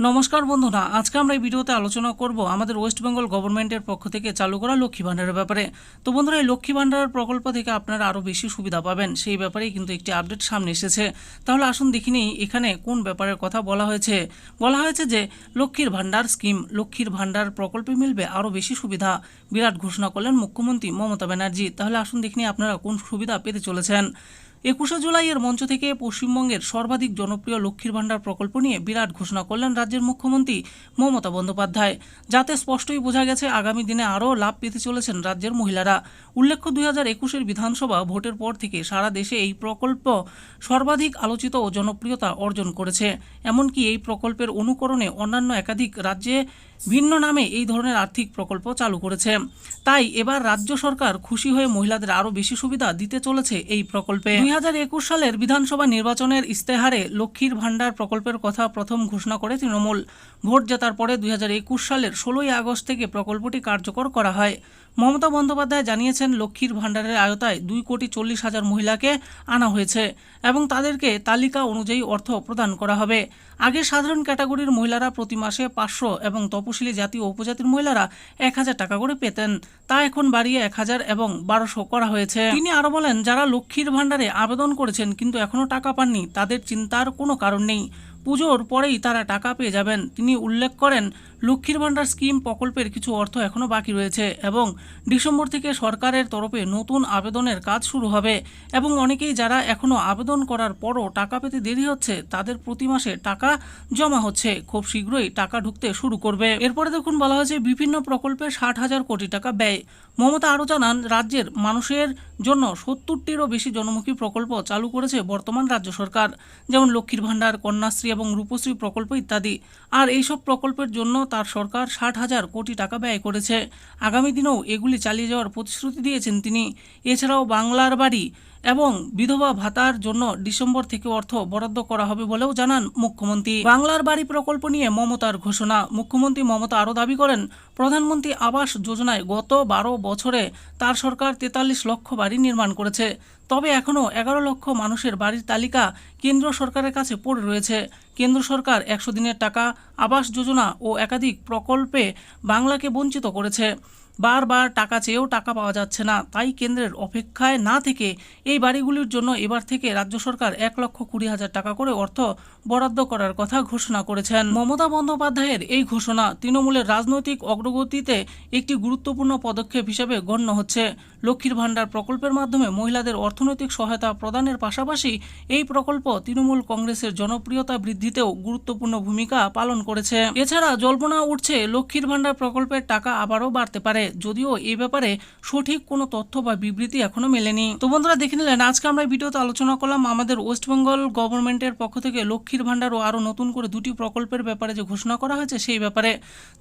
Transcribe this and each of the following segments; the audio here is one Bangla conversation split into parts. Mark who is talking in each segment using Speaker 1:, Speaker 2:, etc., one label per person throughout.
Speaker 1: নমস্কার বন্ধুরা, আজকে আমরা এই ভিডিওতে আলোচনা করব আমাদের ওয়েস্ট বেঙ্গল গভর্নমেন্টের পক্ষ থেকে চালু করা লক্ষ্মী ভাণ্ডারের ব্যাপারে। তো বন্ধুরা, এই লক্ষ্মী ভাণ্ডার প্রকল্প থেকে আপনারা আরও বেশি সুবিধা পাবেন, সেই ব্যাপারেই কিন্তু একটি আপডেট সামনে এসেছে। তাহলে আসুন দেখি নিই এখানে কোন ব্যাপারের কথা বলা হয়েছে। বলা হয়েছে যে লক্ষ্মীর ভাণ্ডার স্কিম, লক্ষ্মীর ভাণ্ডার প্রকল্পে মিলবে আরও বেশি সুবিধা, বিরাট ঘোষণা করলেন মুখ্যমন্ত্রী মমতা ব্যানার্জি। তাহলে আসুন দেখি নিই আপনারা কোন সুবিধা পেতে চলেছেন। 21শে জুলাইয়ের মঞ্চ থেকে পশ্চিমবঙ্গের সর্বাধিক জনপ্রিয় লক্ষ্মীর ভাণ্ডার প্রকল্প নিয়ে বিরাট ঘোষণা করলেন রাজ্যের মুখ্যমন্ত্রী মমতা বন্দ্যোপাধ্যায়, যাতে স্পষ্টই বোঝা গেছে আগামী দিনে আরও লাভ পেতে চলেছেন রাজ্যের মহিলারা। উল্লেখ্য, 2021-এর বিধানসভা ভোটের পর থেকে সারা দেশে এই প্রকল্প সর্বাধিক আলোচিত ও জনপ্রিয়তা অর্জন করেছে। এমনকি এই প্রকল্পের অনুকরণে অন্যান্য একাধিক রাজ্যে ভিন্ন নামে এই ধরনের আর্থিক প্রকল্প চালু করেছে। তাই এবার রাজ্য সরকার খুশি হয়ে মহিলাদের আরও বেশি সুবিধা দিতে চলেছে এই প্রকল্পে। 2021 সালের বিধানসভা নির্বাচনের ইস্তেহারে লক্ষ্মীর ভাণ্ডার প্রকল্পের কথা প্রথম ঘোষণা করে তৃণমূল। ভোট জেতার পরে 2021 সালের 16ই আগস্ট থেকে প্রকল্পটি কার্যকর করা হয়। মমতা বন্দ্যোপাধ্যায় জানিয়েছেন, লক্ষ্মীর ভাণ্ডারের আওতায় 2,40,00,000 মহিলাকে আনা হয়েছে এবং তাদেরকে তালিকা অনুযায়ী অর্থ প্রদান করা হবে। আগে সাধারণ ক্যাটাগরির মহিলারা প্রতি মাসে 500 এবং তপশিলি জাতি ও উপজাতির মহিলারা 1,000 টাকা করে পেতেন, তা এখন বাড়িয়ে 1,000 এবং 1,200 করা হয়েছে। তিনি আরও বলেন, যারা লক্ষ্মীর ভাণ্ডারে আবেদন করেছেন কিন্তু এখনও টাকা পাননি, তাদের চিন্তার কোনো কারণ নেই, পুজোর পরেই তারা টাকা পেয়ে যাবেন। তিনি উল্লেখ করেন, লক্ষ্মীর ভাণ্ডার স্কিম প্রকল্পের কিছু অর্থ এখনও বাকি রয়েছে এবং ডিসেম্বর থেকে সরকারের তরফে নতুন আবেদনের কাজ শুরু হবে এবং অনেকেই যারা এখনও আবেদন করার পরও টাকা পেতে দেরি হচ্ছে, তাদের প্রতি মাসে টাকা জমা হচ্ছে, খুব শীঘ্রই টাকা ঢুকতে শুরু করবে। এরপরে দেখুন, বলা হয়েছে বিভিন্ন প্রকল্পে 60,000 কোটি টাকা ব্যয়। মমতা আরও জানান, রাজ্যের মানুষের জন্য 70টিরও বেশি জনমুখী প্রকল্প চালু করেছে বর্তমান রাজ্য সরকার, যেমন লক্ষ্মীর ভাণ্ডার, কন্যাশ্রী এবং রূপশ্রী প্রকল্প ইত্যাদি। আর এইসব প্রকল্পের জন্য তার সরকার 60,000 কোটি টাকা ব্যয় করেছে। আগামী দিনেও এগুলি চালিয়ে যাওয়ার প্রতিশ্রুতি দিয়েছেন তিনি। এছাড়াও বাংলার বাড়ি এবং বিধবা ভাতার জন্য ডিসেম্বর থেকে অর্থ বরাদ্দ করা হবে বলেও জানান মুখ্যমন্ত্রী। বাংলার বাড়ি প্রকল্প নিয়ে মমতার ঘোষণা। মুখ্যমন্ত্রী মমতা আরও দাবি করেন, প্রধানমন্ত্রী আবাস যোজনায় গত 12 বছরে তার সরকার 43 লক্ষ বাড়ি নির্মাণ করেছে। তবে এখনও 11 লক্ষ মানুষের বাড়ির তালিকা কেন্দ্র সরকারের কাছে পড়ে রয়েছে। কেন্দ্র সরকার 100 দিনের টাকা, আবাস যোজনা ও একাধিক প্রকল্পে বাংলাকে বঞ্চিত করেছে। বারবার টাকা চেয়েও টাকা পাওয়া যাচ্ছে না। তাই কেন্দ্রের অপেক্ষায় না থেকে এই বাড়িগুলির জন্য এবার থেকে রাজ্য সরকার 1,20,000 টাকা করে অর্থ বরাদ্দ করার কথা ঘোষণা করেছেন। মমতা বন্দ্যোপাধ্যায়ের এই ঘোষণা তৃণমূলের রাজনৈতিক অগ্রগতিতে একটি গুরুত্বপূর্ণ পদক্ষেপ হিসেবে গণ্য হচ্ছে। লক্ষ্মীর ভাণ্ডার প্রকল্পের মাধ্যমে মহিলাদের অর্থনৈতিক সহায়তা প্রদানের পাশাপাশি এই প্রকল্প তৃণমূল কংগ্রেসের জনপ্রিয়তা বৃদ্ধিতেও গুরুত্বপূর্ণ ভূমিকা পালন করেছে। এছাড়া জল্পনা উঠছে লক্ষ্মীর ভাণ্ডার প্রকল্পের টাকা আবারও বাড়তে পারে, যদিও এই ব্যাপারে সঠিক কোনো তথ্য বা বিবৃতি এখনো মেলেনি। তো বন্ধুরা, দেখে নিলেন আজকে আমরা ভিডিওতে আলোচনা করলাম আমাদের ওয়েস্ট বেঙ্গল গভর্নমেন্টের পক্ষ থেকে লক্ষ্মীর ভাণ্ডার ও আরও নতুন করে 2টি প্রকল্পের ব্যাপারে যে ঘোষণা করা হয়েছে সেই ব্যাপারে।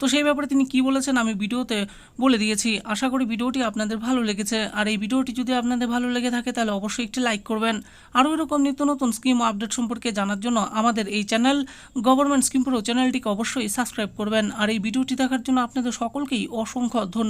Speaker 1: তো সেই ব্যাপারে তিনি কি বলেছেন আমি ভিডিওতে বলে দিয়েছি। আশা করি ভিডিওটি আপনাদের ভালো লেগেছে। আর এই ভিডিওটি যদি আপনাদের ভালো লেগে থাকে তাহলে অবশ্যই একটি লাইক করবেন। আরও এরকম নিত্য নতুন স্কিম ও আপডেট সম্পর্কে জানার জন্য আমাদের এই চ্যানেল গভর্নমেন্ট স্কিম প্রো চ্যানেলটিকে অবশ্যই সাবস্ক্রাইব করবেন। আর এই ভিডিওটি দেখার জন্য আপনাদের সকলকেই অসংখ্য ধন্যবাদ।